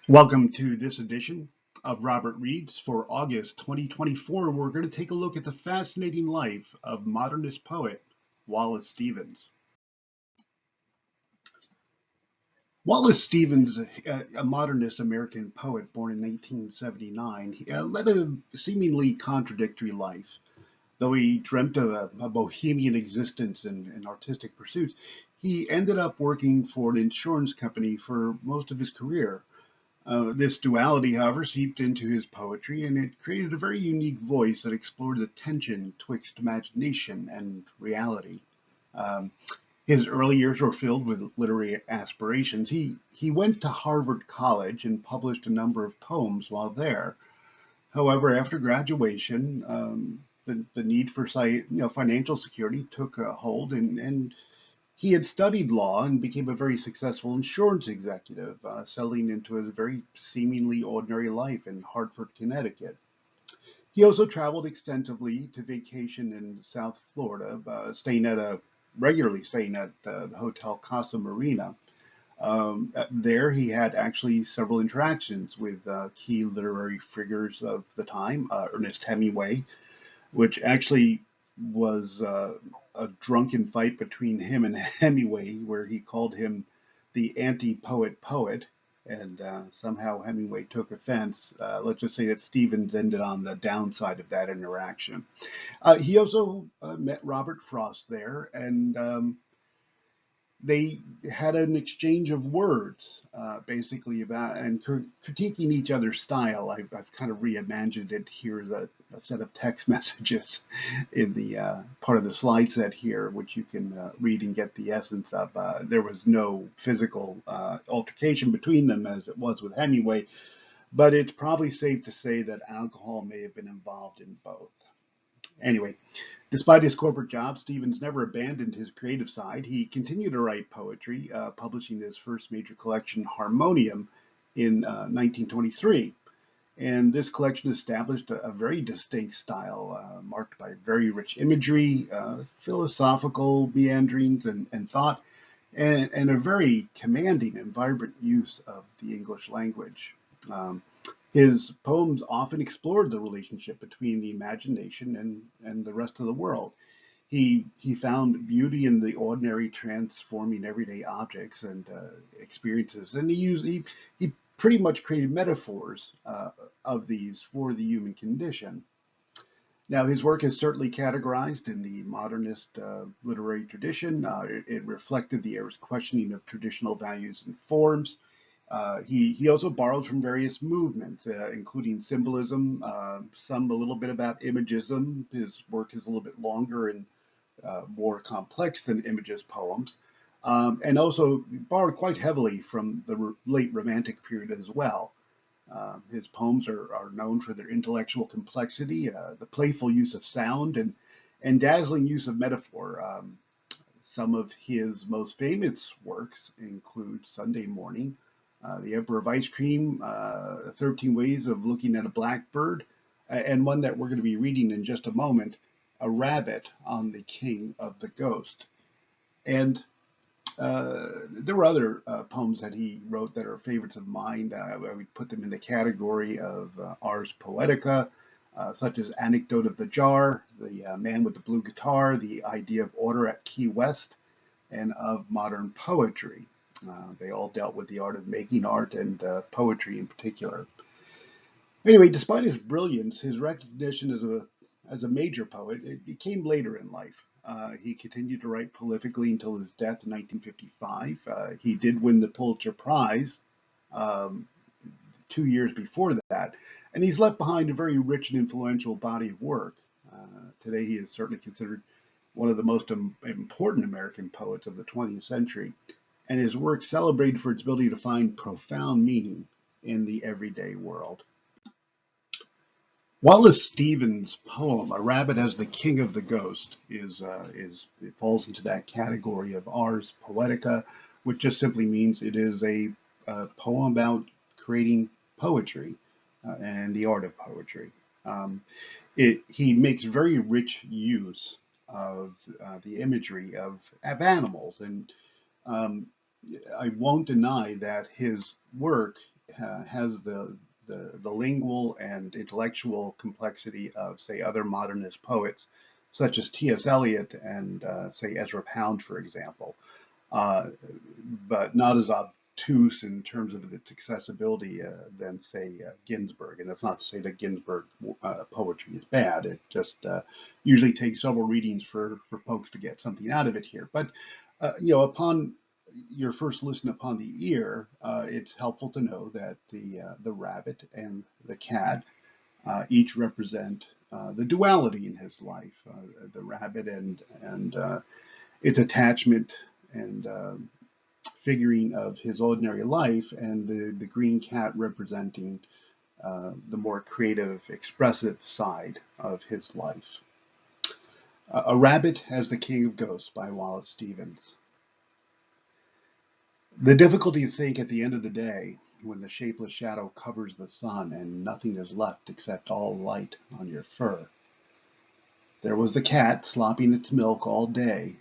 Welcome to this edition of Robert Reads for August 2024. We're going to take a look at the fascinating life of modernist poet Wallace Stevens. Wallace Stevens, a modernist American poet born in 1879, led a seemingly contradictory life. Though he dreamt of a bohemian existence and artistic pursuits, he ended up working for an insurance company for most of his career. This duality, however, seeped into his poetry, and it created a very unique voice that explored the tension twixt imagination and reality. Um, his early years were filled with literary aspirations. He went to Harvard College and published a number of poems while there. However, after graduation, the need for financial security took a hold, and he had studied law and became a very successful insurance executive, settling into a very seemingly ordinary life in Hartford, Connecticut. He also traveled extensively to vacation in South Florida, regularly staying at the Hotel Casa Marina. There, he had actually several interactions with key literary figures of the time, Ernest Hemingway, which actually was a drunken fight between him and Hemingway, where he called him the anti-poet poet, and somehow Hemingway took offense. Let's just say that Stevens ended on the downside of that interaction. He also met Robert Frost there, and they had an exchange of words, basically about and critiquing each other's style. I've kind of reimagined it here as a set of text messages in the part of the slide set here, which you can read and get the essence of. There was no physical altercation between them as it was with Hemingway, but it's probably safe to say that alcohol may have been involved in both. Anyway, despite his corporate job, Stevens never abandoned his creative side. He continued to write poetry, publishing his first major collection, Harmonium, in 1923. And this collection established a very distinct style, marked by very rich imagery, philosophical meanderings and thought, and a very commanding and vibrant use of the English language. Um, his poems often explored the relationship between the imagination and the rest of the world. He found beauty in the ordinary, transforming everyday objects and experiences, and he pretty much created metaphors of these for the human condition. Now, his work is certainly categorized in the modernist literary tradition. It reflected the era's questioning of traditional values and forms. He also borrowed from various movements, including symbolism, some a little bit about imagism. His work is a little bit longer and more complex than Image's poems, and also borrowed quite heavily from the late Romantic period as well. His poems are known for their intellectual complexity, the playful use of sound, and dazzling use of metaphor. Some of his most famous works include Sunday Morning, The Emperor of Ice Cream, 13 Ways of Looking at a Blackbird, and one that we're going to be reading in just a moment, A Rabbit on the King of the Ghost. And there were other poems that he wrote that are favorites of mine. I would put them in the category of Ars Poetica, such as Anecdote of the Jar, The Man with the Blue Guitar, The Idea of Order at Key West, and of Modern Poetry. They all dealt with the art of making art and poetry in particular. Anyway, despite his brilliance, his recognition as a major poet it came later in life. He continued to write prolifically until his death in 1955. He did win the Pulitzer Prize um, 2 years before that, and he's left behind a very rich and influential body of work. Today, he is certainly considered one of the most important American poets of the 20th century, and his work celebrated for its ability to find profound meaning in the everyday world. Wallace Stevens' poem "A Rabbit as the King of the Ghost" is it falls into that category of ars poetica, which just simply means it is a poem about creating poetry and the art of poetry. Um, he makes very rich use of the imagery of animals, and um, I won't deny that his work has the lingual and intellectual complexity of, say, other modernist poets, such as T.S. Eliot and, say, Ezra Pound, for example, uh, but not as obtuse in terms of its accessibility than, say, Ginsberg. And that's not to say that Ginsberg poetry is bad. It just usually takes several readings for folks to get something out of it here. But upon your first listen upon the ear, it's helpful to know that the rabbit and the cat each represent the duality in his life. The rabbit and its attachment and figuring of his ordinary life, and the green cat representing the more creative, expressive side of his life. A Rabbit as the King of Ghosts by Wallace Stevens. The difficulty you think at the end of the day, when the shapeless shadow covers the sun and nothing is left except all light on your fur. There was the cat slopping its milk all day.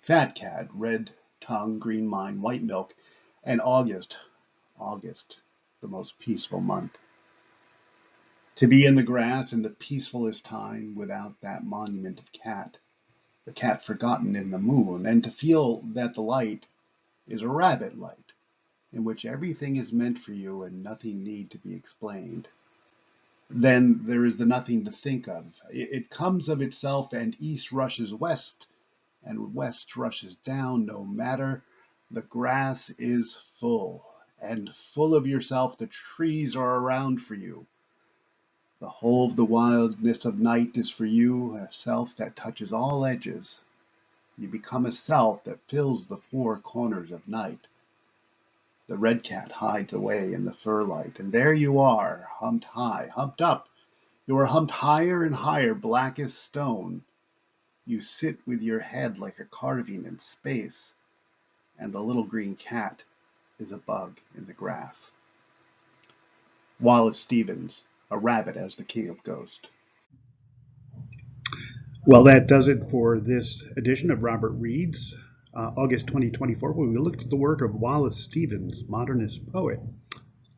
Fat cat, red tongue, green mind, white milk, and August, the most peaceful month. To be in the grass in the peacefulest time without that monument of cat, the cat forgotten in the moon, and to feel that the light is a rabbit light, in which everything is meant for you and nothing need to be explained. Then there is the nothing to think of. It comes of itself, and east rushes west, and west rushes down, no matter. The grass is full, and full of yourself. The trees are around for you. The whole of the wildness of night is for you, a self that touches all edges. You become a self that fills the four corners of night. The red cat hides away in the fir light, and there you are, humped high, humped up. You are humped higher and higher, black as stone. You sit with your head like a carving in space, and the little green cat is a bug in the grass. Wallace Stevens, A Rabbit as the King of Ghosts. Well, that does it for this edition of Robert Reads, August 2024, where we looked at the work of Wallace Stevens, modernist poet.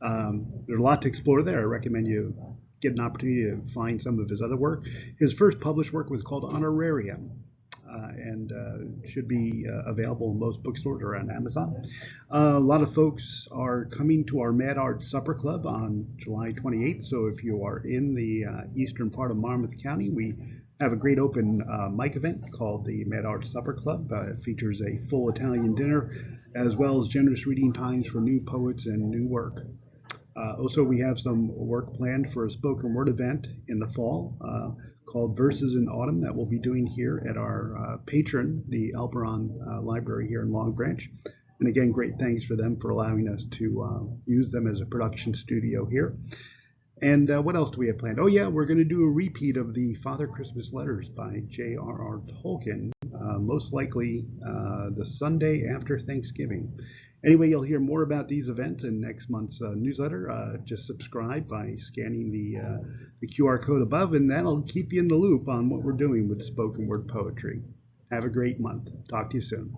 There's a lot to explore there. I recommend you get an opportunity to find some of his other work. His first published work was called Honorarium, and should be available in most bookstores or on Amazon. A lot of folks are coming to our Mad Art Supper Club on July 28th, so if you are in the eastern part of Monmouth County, we have a great open mic event called the Mad Art Supper Club. It features a full Italian dinner as well as generous reading times for new poets and new work. Also, we have some work planned for a spoken word event in the fall called Verses in Autumn that we'll be doing here at our patron, the Alperon Library here in Long Branch. And again, great thanks for them for allowing us to use them as a production studio here. And what else do we have planned? Oh, yeah, we're going to do a repeat of the Father Christmas Letters by J.R.R. Tolkien, most likely the Sunday after Thanksgiving. Anyway, you'll hear more about these events in next month's newsletter. Just subscribe by scanning the QR code above, and that'll keep you in the loop on what we're doing with spoken word poetry. Have a great month. Talk to you soon.